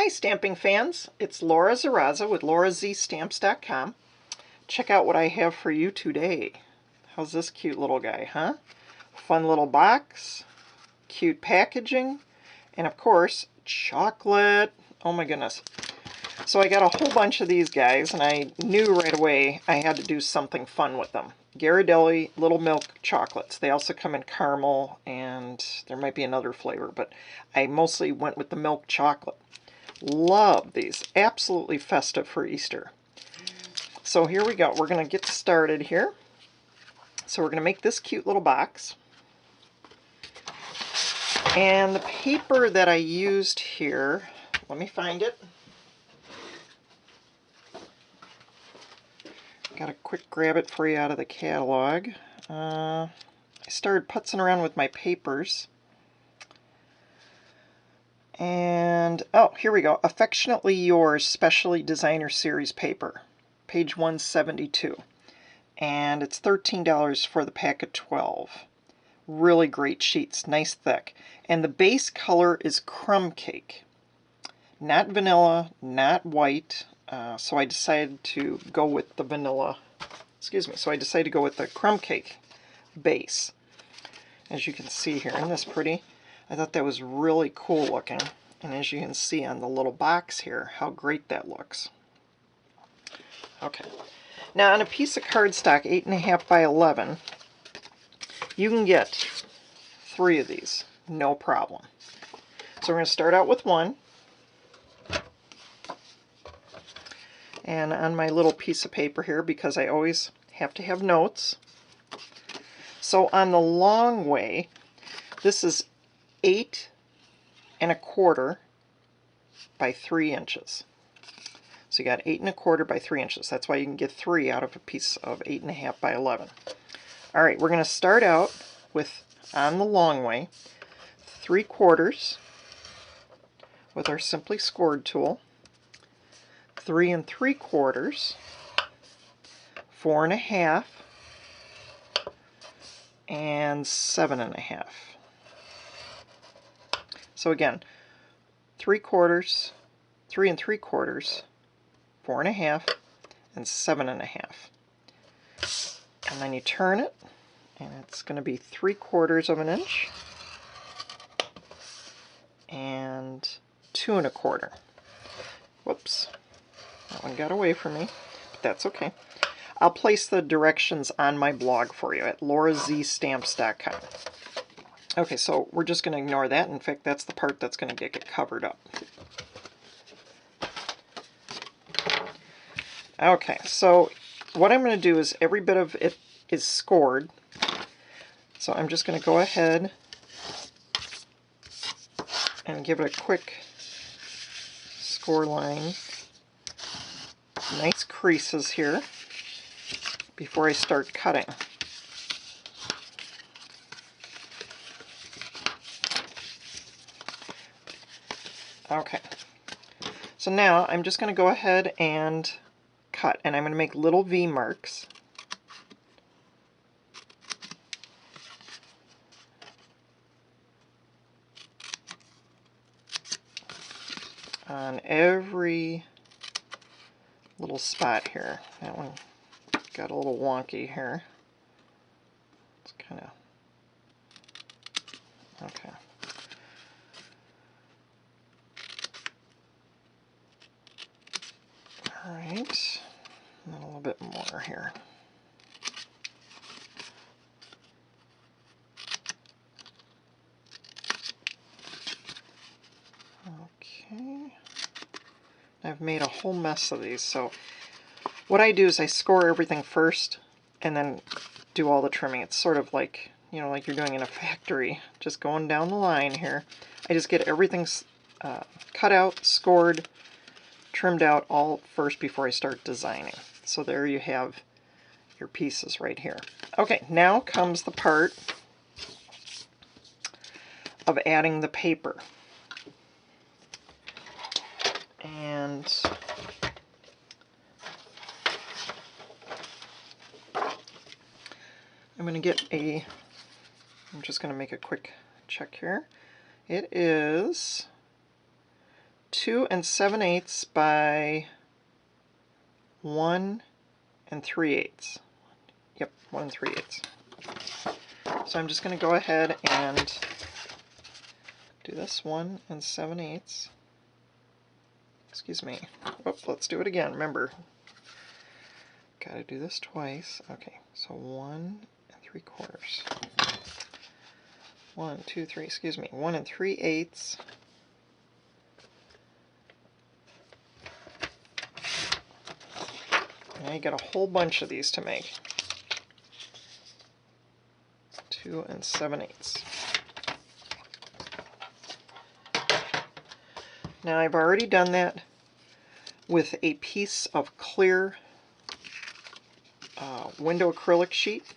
Hi stamping fans, it's Laura Zaraza with LauraZStamps.com. Check out what I have for you today. How's this cute little guy, huh? Fun little box, cute packaging, and of course, chocolate. Oh my goodness. So I got a whole bunch of these guys, and I knew right away I had to do something fun with them. Ghirardelli Little Milk Chocolates. They also come in caramel, and there might be another flavor, but I mostly went with the milk chocolate. Love these. Absolutely festive for Easter. So here we go. We're going to get started here. So we're going to make this cute little box. And the paper that I used here, let me find it. Got to quick grab it for you out of the catalog. I started putzing around with my papers. And, oh, here we go. Affectionately Yours Specially Designer Series paper. Page 172. And it's $13 for the pack of 12. Really great sheets. Nice thick. And the base color is crumb cake. Not vanilla, not white. So I decided to go with the vanilla. So I decided to go with the crumb cake base. As you can see here, isn't this pretty? I thought that was really cool looking, and as you can see on the little box here, how great that looks. Okay, now on a piece of cardstock 8.5 by 11, you can get 3 of these, no problem. So we're going to start out with one, and on my little piece of paper here, because I always have to have notes. So on the long way, this is 8.25 by 3 inches. So you got 8.25 by 3 inches. That's why you can get 3 out of a piece of 8.5 by 11. All right, we're going to start out with, on the long way, 3/4 with our Simply Scored tool, 3 3/4, 4.5, and 7.5. So again, 3/4, 3 3/4, 4.5, and 7.5. And then you turn it, and it's going to be 3/4 of an inch and 2 1/4. Whoops, that one got away from me, but that's okay. I'll place the directions on my blog for you at LauraZStamps.com. Okay, so we're just going to ignore that. In fact, that's the part that's going to get covered up. Okay, so what I'm going to do is every bit of it is scored. So I'm just going to go ahead and give it a quick score line. Nice creases here before I start cutting. Okay, so now I'm just going to go ahead and cut, and I'm going to make little V marks. On every little spot here. That one got a little wonky here. It's kind of okay. Alright, and then a little bit more here. Okay, I've made a whole mess of these, so what I do is I score everything first and then do all the trimming. It's sort of like, you know, like you're doing in a factory, just going down the line here. I just get everything cut out, scored, trimmed out all first before I start designing. So there you have your pieces right here. Okay, now comes the part of adding the paper. And I'm going to get I'm just going to make a quick check here. It is 2 7/8 by 1 3/8. Yep, 1 3/8. So I'm just going to go ahead and do this 1 7/8. Excuse me. Whoop, let's do it again. Remember, got to do this twice. Okay, so 1 3/4. 1 2 3. Excuse me. 1 3/8. Now you got a whole bunch of these to make. 2 7/8. Now I've already done that with a piece of clear window acrylic sheet,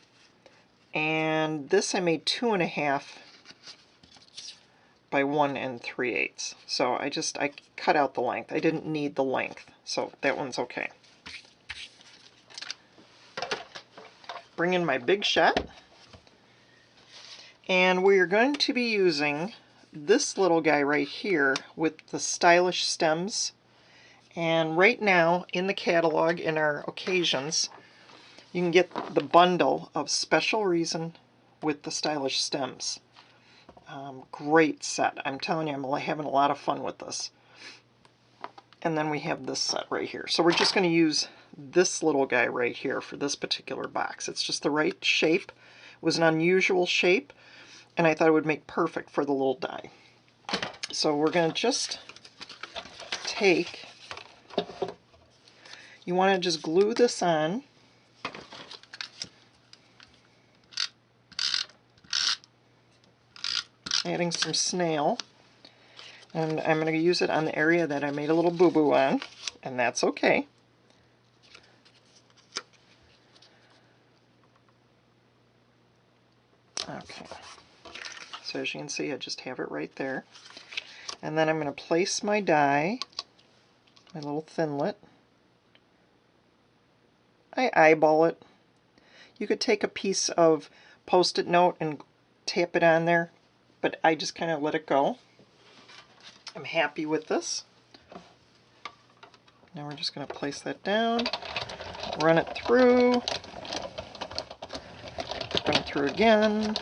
and this I made 2.5 by 1 3/8. So I cut out the length. I didn't need the length, so that one's okay. Bring in my big shot, and we're going to be using this little guy right here with the stylish stems. And right now in the catalog, in our occasions, you can get the bundle of Special Reason with the stylish stems. Great set. I'm telling you, I'm having a lot of fun with this. And then we have this set right here. So we're just going to use this little guy right here for this particular box. It's just the right shape. It was an unusual shape, and I thought it would make perfect for the little die. So we're going to just take, you want to just glue this on. Adding some snail, and I'm going to use it on the area that I made a little boo-boo on, and that's okay. Okay, so as you can see, I just have it right there. And then I'm going to place my die, my little thinlet. I eyeball it. You could take a piece of Post-it note and tap it on there, but I just kind of let it go. I'm happy with this. Now we're just going to place that down, run it through, run it through again.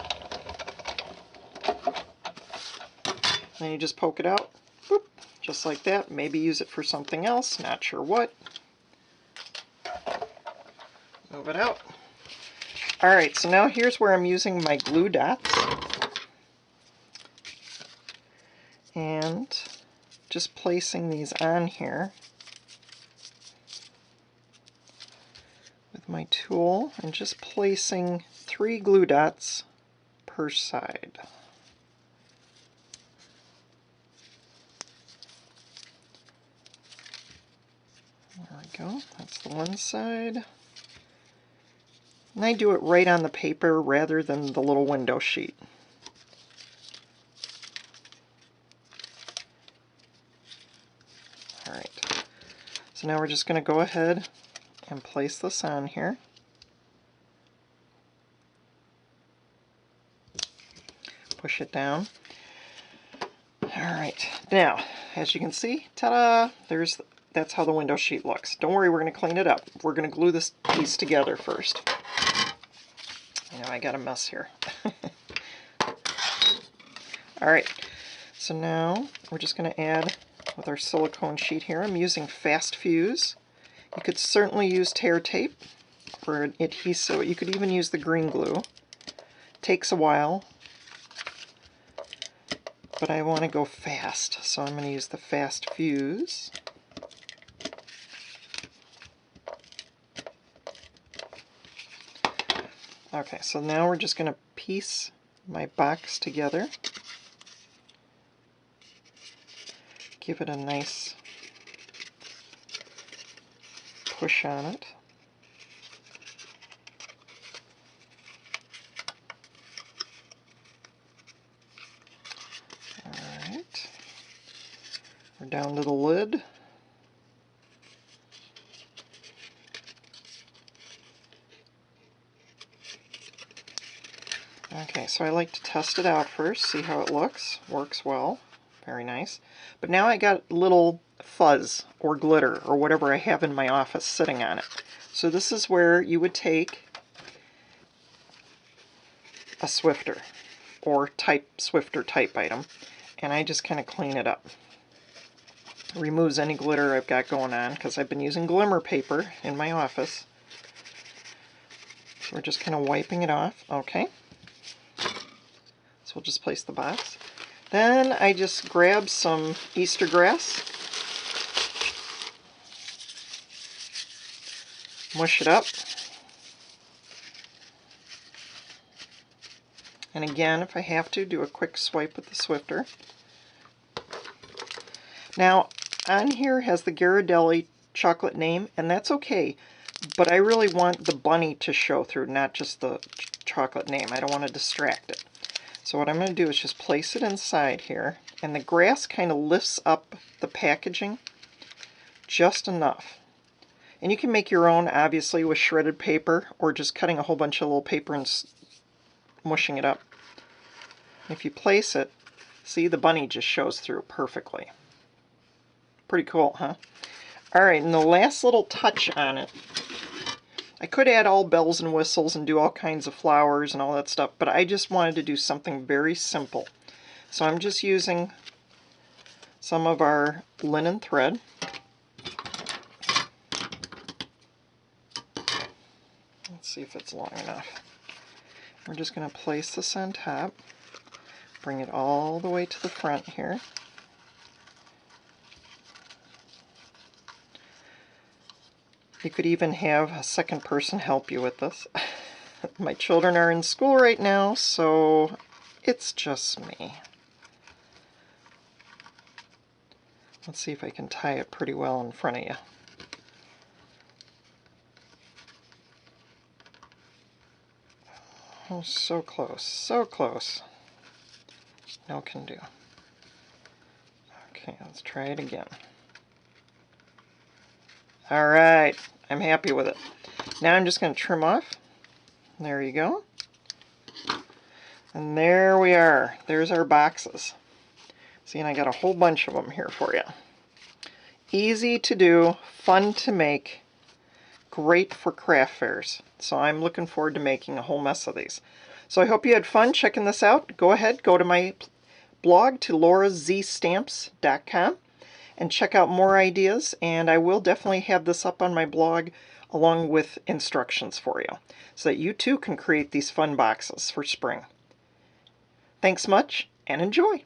Then you just poke it out, boop, just like that. Maybe use it for something else, not sure what. Move it out. Alright, so now here's where I'm using my glue dots. And just placing these on here with my tool, and just placing 3 glue dots per side. There we go, that's the one side. And I do it right on the paper rather than the little window sheet. Alright, so now we're just going to go ahead and place this on here. Push it down. Alright, now, as you can see, ta-da! That's how the window sheet looks. Don't worry, we're going to clean it up. We're going to glue this piece together first. I know I got a mess here. Alright, so now we're just going to add with our silicone sheet here. I'm using Fast Fuse. You could certainly use tear tape for an adhesive. You could even use the green glue. Takes a while, but I want to go fast, so I'm going to use the Fast Fuse. Okay, so now we're just going to piece my box together. Give it a nice push on it. Alright, we're down to the lid. Okay, so I like to test it out first, see how it looks. Works well. Very nice. But now I got little fuzz or glitter or whatever I have in my office sitting on it. So this is where you would take a Swiffer or Swiffer type item, and I just kind of clean it up. Removes any glitter I've got going on because I've been using glimmer paper in my office. So we're just kind of wiping it off. Okay. So we'll just place the box. Then I just grab some Easter grass, mush it up, and again, if I have to, do a quick swipe with the Swiffer. Now, on here has the Ghirardelli chocolate name, and that's okay, but I really want the bunny to show through, not just the chocolate name. I don't want to distract it. So what I'm going to do is just place it inside here, and the grass kind of lifts up the packaging just enough. And you can make your own, obviously, with shredded paper, or just cutting a whole bunch of little paper and mushing it up. If you place it, see, the bunny just shows through perfectly. Pretty cool, huh? Alright, and the last little touch on it, I could add all bells and whistles and do all kinds of flowers and all that stuff, but I just wanted to do something very simple. So I'm just using some of our linen thread. Let's see if it's long enough. We're just going to place this on top, bring it all the way to the front here. You could even have a second person help you with this. My children are in school right now, so it's just me. Let's see if I can tie it pretty well in front of you. Oh, so close, so close. No can do. Okay, let's try it again. Alright, I'm happy with it. Now I'm just going to trim off. There you go. And there we are. There's our boxes. See, and I got a whole bunch of them here for you. Easy to do, fun to make, great for craft fairs. So I'm looking forward to making a whole mess of these. So I hope you had fun checking this out. Go ahead, go to my blog to LauraZStamps.com and check out more ideas, and I will definitely have this up on my blog along with instructions for you so that you too can create these fun boxes for spring. Thanks much and enjoy!